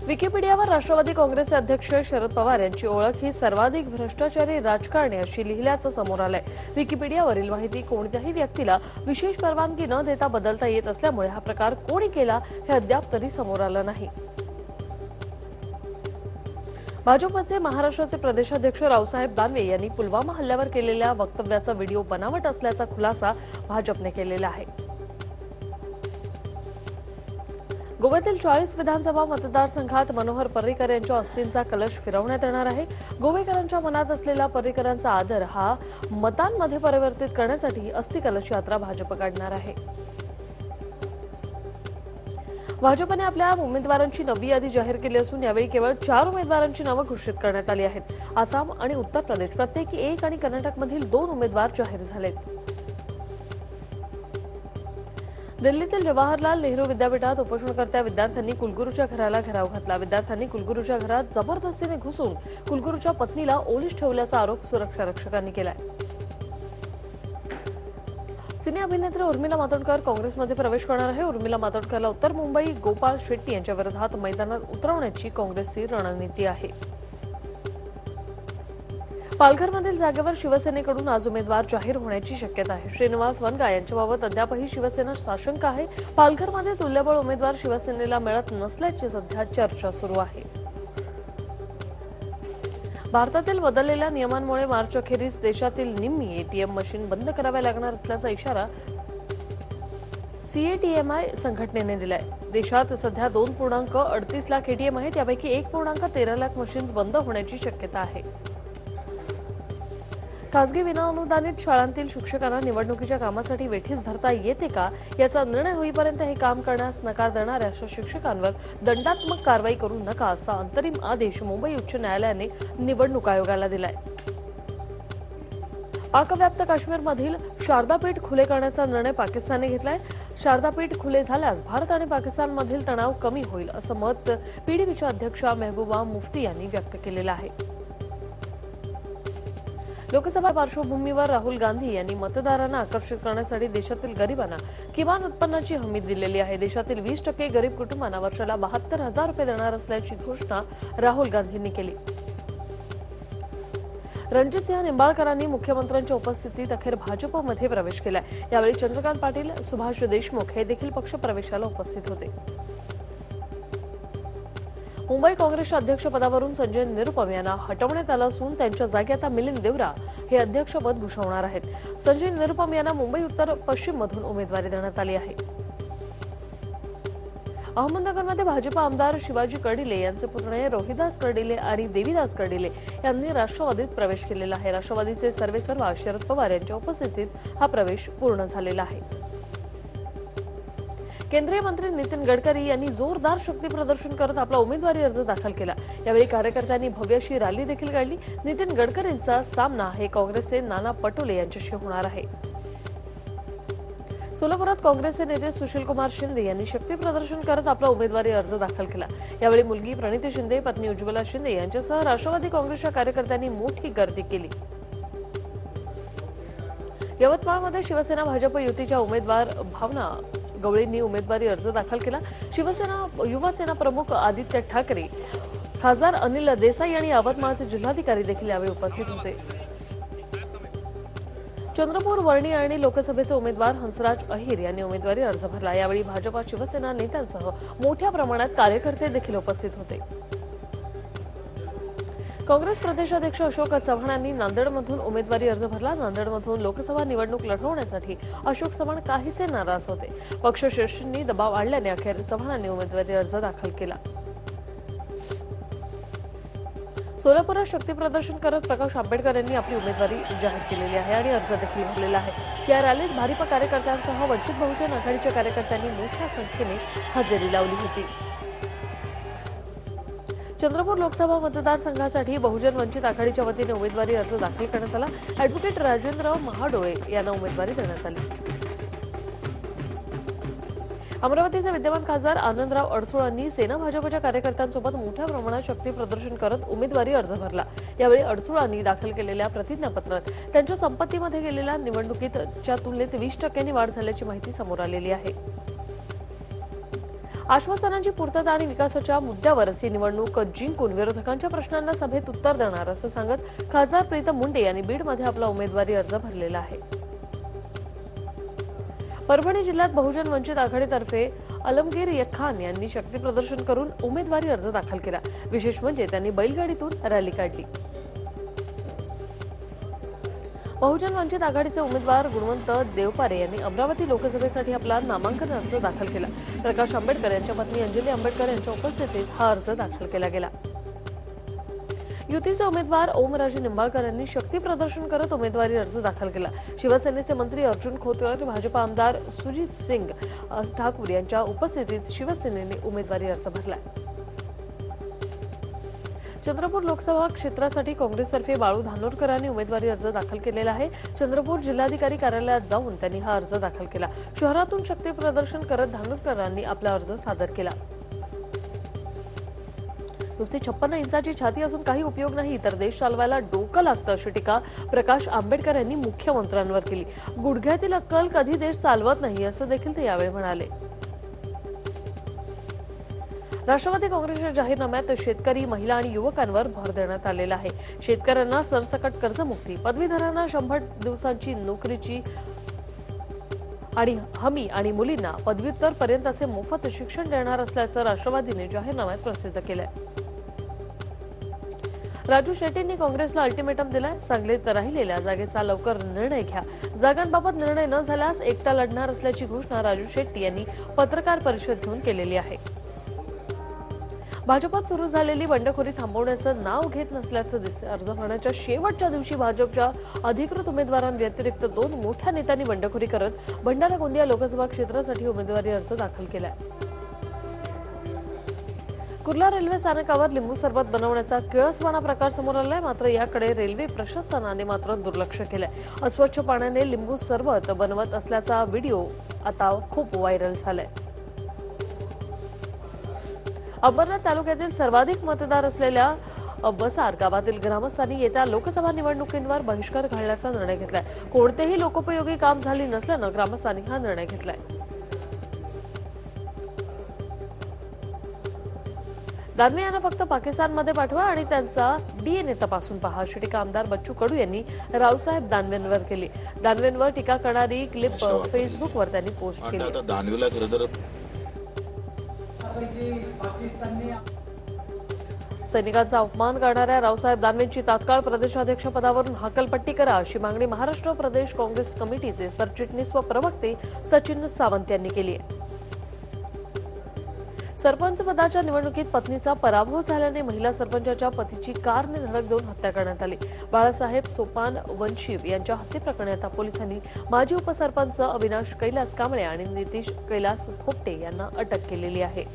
विकिपीडियावर राष्ट्रवादी काँग्रेसचे अध्यक्ष शरद पवार यांची ओळख ही सर्वाधिक भ्रष्टाचारी राजकारणी अशी लिहिल्याचं समोर आलंय। विकिपीडियावरील माहिती कोणत्याही व्यक्तीला विशेष परवानगी न देता बदलता येत असल्यामुळे हा प्रकार कोणी केला हे अद्याप तरी समोर आलं नाही। भाजपचे महाराष्ट्राचे प्रदेशाध्यक्ष रावसाहेब दानवे यांनी पुलवामा हल्ल्यावर केलेल्या वक्तव्याचा व्हिडिओ बनावट असल्याचा खुलासा भाजपने केलेला आहे। गोव्यातील 40 विधानसभा मतदारसंघात मनोहर पर्रीकर यांच्या अस्थींचा कलश फिरवण्यात येणार आहे। गोवेकरांच्या मनात असलेला पर्रीकरांचा आदर हा मतांमध्ये परिवर्तित करण्यासाठी अस्थी कलश यात्रा भाजप काढणार आहे। भाजपने आपल्या उमेदवारांची नवी यादी जाहीर केली असून यावेळी केवळ 4 उमेदवारांची नावं घोषित करण्यात आली आहेत। आसाम आणि उत्तर प्रदेश प्रत्येकी 1 आणि कर्नाटकमधील 2 उमेदवार जाहीर झालेत। दिल्लीतील जवाहरलाल नेहरू विद्यापीठात उपोषणकर्त्या विद्यार्थ्यांनी कुलगुरूच्या घराला घेराव घातला। विद्यार्थ्यांनी कुलगुरूच्या घरात जबरदस्तीने घुसून कुलगुरूच्या पत्नीला ओलीस ठेवल्याचा आरोप सुरक्षा रक्षकांनी केलाय। सिने अभिनेत्री उर्मिला मातोंडकर काँग्रेसमध्ये प्रवेश करणार आहे। उर्मिला मातोंडकरला उत्तर मुंबई गोपाळ शेट्टी यांच्या विरोधात मैदानात उतरवण्याची काँग्रेसची रणनीती आहे। पालघरमधील जागेवर शिवसेनेकडून आज उमेदवार जाहीर होण्याची शक्यता आहे। श्रीनिवास वनगा यांच्याबाबत अद्यापही शिवसेना साशंक आहे। पालघरमध्ये तुल्यबळ उमेदवार शिवसेनेला मिळत नसल्याची सध्या चर्चा सुरू आहे। भारतातील बदललेल्या नियमांमुळे मार्च अखेरीस देशातील निम्मी एटीएम मशीन बंद कराव्या लागणार असल्याचा इशारा सीएटीएमआय संघटनेने दिलाय। देशात सध्या 2.38 लाख एटीएम आहेत, यापैकी 1.13 लाख मशीन्स बंद होण्याची शक्यता आहे। खासगी विनाअनुदानित शाळांतील शिक्षकांना निवडणुकीच्या कामासाठी वेठीस धरता येते का याचा निर्णय होईपर्यंत हे काम करण्यास नकार देणाऱ्या अशा शिक्षकांवर दंडात्मक कारवाई करू नका असा अंतरिम आदेश मुंबई उच्च न्यायालयाने निवडणूक आयोगाला दिलाय। पाकव्याप्त काश्मीरमधील शारदापीठ खुले करण्याचा निर्णय पाकिस्तानने घेतलाय। शारदापीठ खुले झाल्यास भारत आणि पाकिस्तानमधील तणाव कमी होईल असं मत पीडीपीच्या अध्यक्षा मेहबूबा मुफ्ती यांनी व्यक्त केलेलं आहे। लोकसभा पार्श्वभूमीवर राहुल गांधी यांनी मतदारांना आकर्षित करण्यासाठी देशातील गरिबांना किमान उत्पन्नाची हमी दिलेली आहे। देशातील 20% गरीब कुटुंबांना वर्षाला 72,000 रुपये देणार असल्याची घोषणा राहुल गांधींनी केली। रणजितसिंह निंबाळकरांनी मुख्यमंत्र्यांच्या उपस्थितीत अखेर भाजपमध्ये प्रवेश केलाय। यावेळी चंद्रकांत पाटील, सुभाष देशमुख हे देखील पक्षप्रवेशाला उपस्थित होते। मुंबई काँग्रेसच्या अध्यक्षपदावरून संजय निरुपम यांना हटवण्यात आलं असून त्यांच्या जागी आता मिलिंद देवरा हे अध्यक्षपद भूषवणार आहेत। संजय निरुपम यांना मुंबई उत्तर पश्चिम मधून उमेदवारी देण्यात आली आहे। अहमदनगरमध्ये भाजप आमदार शिवाजी कर्डिले यांचे पुतणे रोहिदास कर्डिले आणि देवीदास कर्डिले यांनी राष्ट्रवादीत प्रवेश केलेला आहे। राष्ट्रवादीचे सर्वेसर्वा शरद पवार यांच्या उपस्थितीत हा प्रवेश पूर्ण झालेला आहे। केंद्रीय मंत्री नितीन गडकरी यांनी जोरदार शक्ती प्रदर्शन करत आपला उमेदवारी अर्ज दाखल केला। यावेळी कार्यकर्त्यांनी भव्य अशी रॅली देखील काढली। नितीन गडकरींचा सामना हे काँग्रेसचे नाना पटोले यांच्याशी होणार आहे। सोलापुरात काँग्रेसचे नेते सुशीलकुमार शिंदे यांनी शक्ती प्रदर्शन करत आपला उमेदवारी अर्ज दाखल केला। यावेळी मुलगी प्रणिती शिंदे, पत्नी उज्ज्वला शिंदे यांच्यासह राष्ट्रवादी काँग्रेसच्या कार्यकर्त्यांनी मोठी गर्दी केली। यवतमाळमध्ये शिवसेना भाजप युतीच्या उमेदवार भावना गवळींनी उमेदवारी अर्ज दाखल केला। शिवसेना युवासेना प्रमुख आदित्य ठाकरे, खासदार अनिल देसाई आणि यवतमाळचे जिल्हाधिकारी देखील यावेळी उपस्थित होते। चंद्रपूर वर्णी आणि लोकसभेचे उमेदवार हंसराज अहिर यांनी उमेदवारी अर्ज भरला। यावेळी भाजपा शिवसेना नेत्यांसह मोठ्या प्रमाणात कार्यकर्ते देखील उपस्थित होते। काँग्रेस प्रदेशाध्यक्ष अशोक चव्हाण यांनी नांदेडमधून उमेदवारी अर्ज भरला। नांदेडमधून लोकसभा निवडणूक लढवण्यासाठी अशोक चव्हाण काहीसे नाराज होते। पक्षश्रेष्ठींनी दबाव आणल्याने अखेर चव्हाणांनी उमेदवारी अर्ज दाखल केला। सोलापुरात शक्ती प्रदर्शन करत प्रकाश आंबेडकर यांनी आपली उमेदवारी जाहीर केलेली आहे आणि अर्ज देखील भरलेला आहे। या रॅलीत भारिप कार्यकर्त्यांसह वंचित बहुजन आघाडीच्या कार्यकर्त्यांनी मोठ्या संख्येने हजेरी लावली होती। चंद्रपूर लोकसभा मतदारसंघासाठी बहुजन वंचित आघाडीच्या वतीने उमेदवारी अर्ज दाखल करण्यात आला। अॅडव्होकेट राजेंद्र महाडोळे यांना उमेदवारी देण्यात आली। अमरावतीचे विद्यमान खासदार आनंदराव अडसूळांनी सेना भाजपच्या कार्यकर्त्यांसोबत मोठ्या प्रमाणात शक्ती प्रदर्शन करत उमेदवारी अर्ज भरला। यावेळी अडसूळांनी दाखल केलेल्या प्रतिज्ञापत्रात त्यांच्या संपत्तीमध्ये गेलेल्या निवडणुकीच्या तुलनेत 20% वाढ झाल्याची माहिती समोर आलेली आहे। आश्वासनांची पूर्तता आणि विकासाच्या मुद्द्यावरच ही निवडणूक जिंकून विरोधकांच्या प्रश्नांना सभेत उत्तर देणार असं सांगत खासदार प्रीतम मुंडे यांनी बीडमध्ये आपला उमेदवारी अर्ज भरलेला आहे. परभणी जिल्ह्यात बहुजन वंचित आघाडीतर्फे अलमगीर खान यांनी शक्ती प्रदर्शन करून उमेदवारी अर्ज दाखल केला. विशेष म्हणजे त्यांनी बैलगाडीतून रॅली काढली. बहुजन वंचित आघाडीचे उमेदवार गुणवंत देवपारे यांनी अमरावती लोकसभेसाठी आपला नामांकन अर्ज दाखल केला. प्रकाश आंबेडकर यांच्या पत्नी अंजली आंबेडकर यांच्या उपस्थितीत हा अर्ज दाखल केला गेला. युतीचे उमेदवार ओमराजे निंबाळकर यांनी शक्ती प्रदर्शन करत उमेदवारी अर्ज दाखल केला. शिवसेनेचे मंत्री अर्जुन खोतकर, भाजप आमदार सुजित सिंग ठाकूर यांच्या उपस्थितीत शिवसेनेने उमेदवारी अर्ज भरला. चंद्रपूर लोकसभा क्षेत्रासाठी काँग्रेसतर्फे बाळू धानोरकरांनी उमेदवारी अर्ज दाखल केलेला आहे. चंद्रपूर जिल्हाधिकारी कार्यालयात जाऊन त्यांनी हा अर्ज दाखल केला. शहरातून शक्ती प्रदर्शन करत धानोरकरांनी आपला अर्ज सादर केला. नुसती 56 इंचाची छाती असून काही उपयोग नाही, तर देश चालवायला डोकं लागतं अशी टीका प्रकाश आंबेडकर यांनी मुख्यमंत्र्यांवर केली. गुडघ्यातील अक्कल कधी देश चालवत नाही असं देखील ते यावेळी म्हणाले. राष्ट्रवादी काँग्रेसच्या जाहीरनाम्यात शेतकरी, महिला आणि युवकांवर भर देण्यात आलेला आहे. शेतकऱ्यांना सरसकट कर्जमुक्ती, पदवीधरांना 100 दिवसांची नोकरीची आणि हमी आणि मुलींना पदव्युत्तर पर्यंत असे मोफत शिक्षण देणार असल्याचं राष्ट्रवादीने जाहीरनाम्यात प्रसिद्ध केलंय. राजू शेट्टींनी काँग्रेसला अल्टिमेटम दिलाय. सांगलीत राहिलेल्या जागेचा लवकर निर्णय घ्या. जागांबाबत निर्णय न झाल्यास एकटा लढणार असल्याची घोषणा राजू शेट्टी यांनी पत्रकार परिषद घेऊन केलेली आहे. भाजपात सुरू झालेली बंडखोरी थांबवण्याचं नाव घेत नसल्याचं दिसतं. अर्ज भरण्याच्या शेवटच्या दिवशी भाजपच्या अधिकृत उमेदवारांव्यतिरिक्त 2 मोठ्या नेत्यांनी बंडखोरी करत भंडारा गोंदिया लोकसभा क्षेत्रासाठी उमेदवारी अर्ज दाखल केलाय. कुर्ला रेल्वे स्थानकावर लिंबू सरबत बनवण्याचा किळसवाणा प्रकार समोर आलाय. मात्र याकडे रेल्वे प्रशासनाने मात्र दुर्लक्ष केलंय. अस्वच्छ पाण्याने लिंबू सरबत बनवत असल्याचा व्हिडिओ आता खूप व्हायरल झालाय. अंबरनाथ तालुक्यातील सर्वाधिक मतदार असलेल्या बसार गावातील ग्रामस्थांनी येत्या लोकसभा निवडणुकींवर बहिष्कार घालण्याचा निर्णय घेतलाय. कोणतेही लोकोपयोगी काम झाले नसल्यानं ग्रामस्थांनी हा निर्णय घेतलाय. दानवे यांना फक्त पाकिस्तानमध्ये पाठवा आणि त्यांचा DNA तपासून पहा अशी टीका आमदार बच्चू कडू यांनी रावसाहेब दानवेंवर केली. दानवेंवर टीका करणारी क्लिप फेसबुकवर त्यांनी पोस्ट केली. सैनिकांचा अपमान करणाऱ्या रावसाहेब दानवेंची तात्काळ प्रदेशाध्यक्ष पदावरून हकालपट्टी करा अशी मागणी महाराष्ट्र प्रदेश काँग्रेस कमिटीचे सरचिटणीस व प्रवक्ते सचिन सावंत यांनी केली आहे. सरपंच पदाच्या निवडणुकीत पत्नीचा पराभव झाल्याने महिला सरपंचाच्या पतीची कारने धडक देऊन हत्या करण्यात आली. बाळासाहेब सोपान वंशीव यांच्या हत्येप्रकरणी आता पोलिसांनी माजी उपसरपंच अविनाश कैलास कांबळे आणि नितीश कैलास थोपटे यांना अटक केलेली आहे.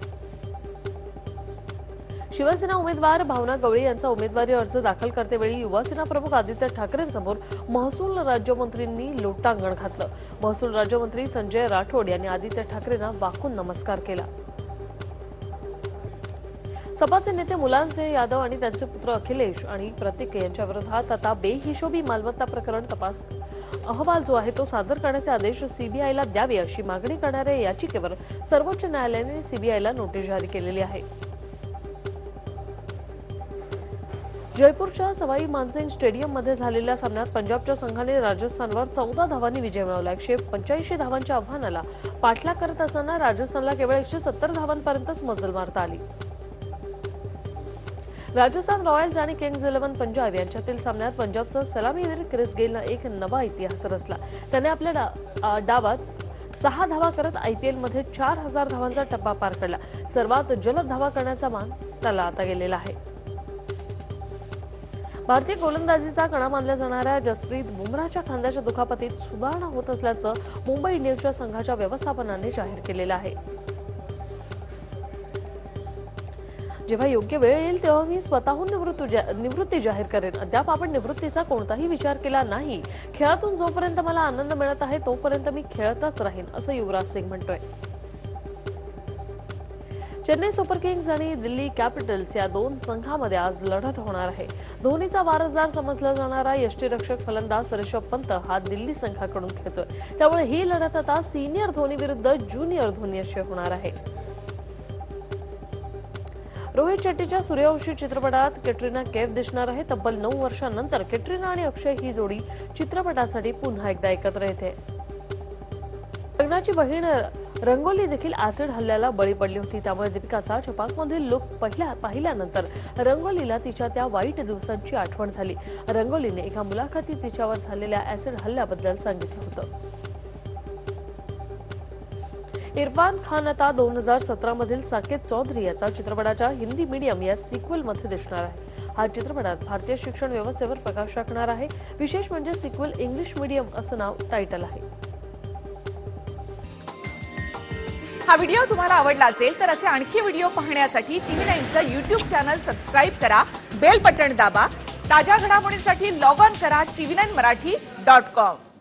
शिवसेना उमेदवार भावना गवळी यांचा उमेदवारी अर्ज दाखल करतेवेळी युवासेना प्रमुख आदित्य ठाकरेंसमोर महसूल राज्यमंत्रींनी लोटांगण घातलं. महसूल राज्यमंत्री संजय राठोड यांनी आदित्य ठाकरेंना वाकून नमस्कार केला. सपाचे नेते मुलायमसिंह यादव आणि त्यांचे पुत्र अखिलेश आणि प्रतीक यांच्या विरोधात आता बेहिशोबी मालमत्ता प्रकरण तपास अहवाल जो आहे तो सादर करण्याचे आदेश सीबीआयला द्यावे अशी मागणी करणाऱ्या याचिकेवर सर्वोच्च न्यायालयाने सीबीआयला नोटीस जारी केलेली आहे. जयपूरच्या सवाई मानसिंग स्टेडियममध्ये झालेल्या सामन्यात पंजाबच्या संघाने राजस्थानवर 14 धावांनी विजय मिळवला. 185 धावांच्या आव्हानाला पाठलाग करत असताना राजस्थानला केवळ 170 धावांपर्यंतच मजल मारता आली. राजस्थान रॉयल्स आणि किंग्ज 11 पंजाब यांच्यातील सामन्यात पंजाबचा सलामीवीर क्रिस गेलनं एक नवा इतिहास रचला. त्याने आपल्या डावात 6 धावा करत IPLमध्ये 4000 धावांचा टप्पा पार केला. सर्वात जलद धावा करण्याचा मान त्याला आता गेलेला आहे. भारतीय गोलंदाजीचा कणा मानल्या जाणाऱ्या जसप्रीत बुमराहच्या खांद्याच्या दुखापतीत सुधारणा होत असल्याचं मुंबई इंडियन्सच्या संघाच्या व्यवस्थापनाने जाहीर केलेलं आहे. जेव्हा योग्य वेळ येईल तेव्हा मी स्वतःहून निवृत्ती जाहीर करेन. अद्याप आपण निवृत्तीचा कोणताही विचार केला नाही. खेळातून जोपर्यंत मला आनंद मिळत आहे तोपर्यंत मी खेळतच राहीन असं युवराज सिंग म्हणतोय. चेन्नई सुपर किंग्ज आणि दिल्ली कॅपिटल्स या 2 संघांमध्ये आज लढत होणार आहे. धोनीचा वारसदार समजला जाणारा यष्टीरक्षक फलंदाज ऋषभ पंत हा दिल्ली संघाकडून खेळतोय. त्यामुळे ही लढत आता सिनियर धोनी विरुद्ध ज्युनियर धोनी अशी होणार आहे. रोहित शेट्टीच्या सूर्यवंशी चित्रपटात कॅटरीना कैफ दिसणार आहे. तब्बल 9 वर्षांनंतर कॅटरीना आणि अक्षय ही जोडी चित्रपटासाठी पुन्हा एकदा एकत्र येते. लग्नाची बहीण रंगोली देखील ऍसिड हल्ल्याला बळी पडली होती. त्यामुळे दीपिकाचा छपाकमधील लुक पाहिल्यानंतर रंगोलीला तिच्या त्या वाईट दिवसांची आठवण झाली. रंगोलीने एका मुलाखतीत तिच्यावर झालेल्या ऍसिड हल्ल्याबद्दल सांगितलं होतं. इरफान खान आता 2017 मधील साकेत चौधरी याचा चित्रपटाच्या हिंदी मीडियम या सिक्वल मध्ये दिसणार आहे. हा चित्रपटात भारतीय शिक्षण व्यवस्थेवर प्रकाश टाकणार आहे. विशेष म्हणजे सिक्वल इंग्लिश मीडियम असं नाव टायटल आहे. हा व्हिडिओ तुम्हाला आवडला असेल तर असे आणखी व्हिडिओ पाहण्यासाठी TV9चं YouTube चॅनल सबस्क्राइब करा, बेल बटन दाबा. ताज्या घडामोडींसाठी लॉग ऑन करा tv9marathi.com.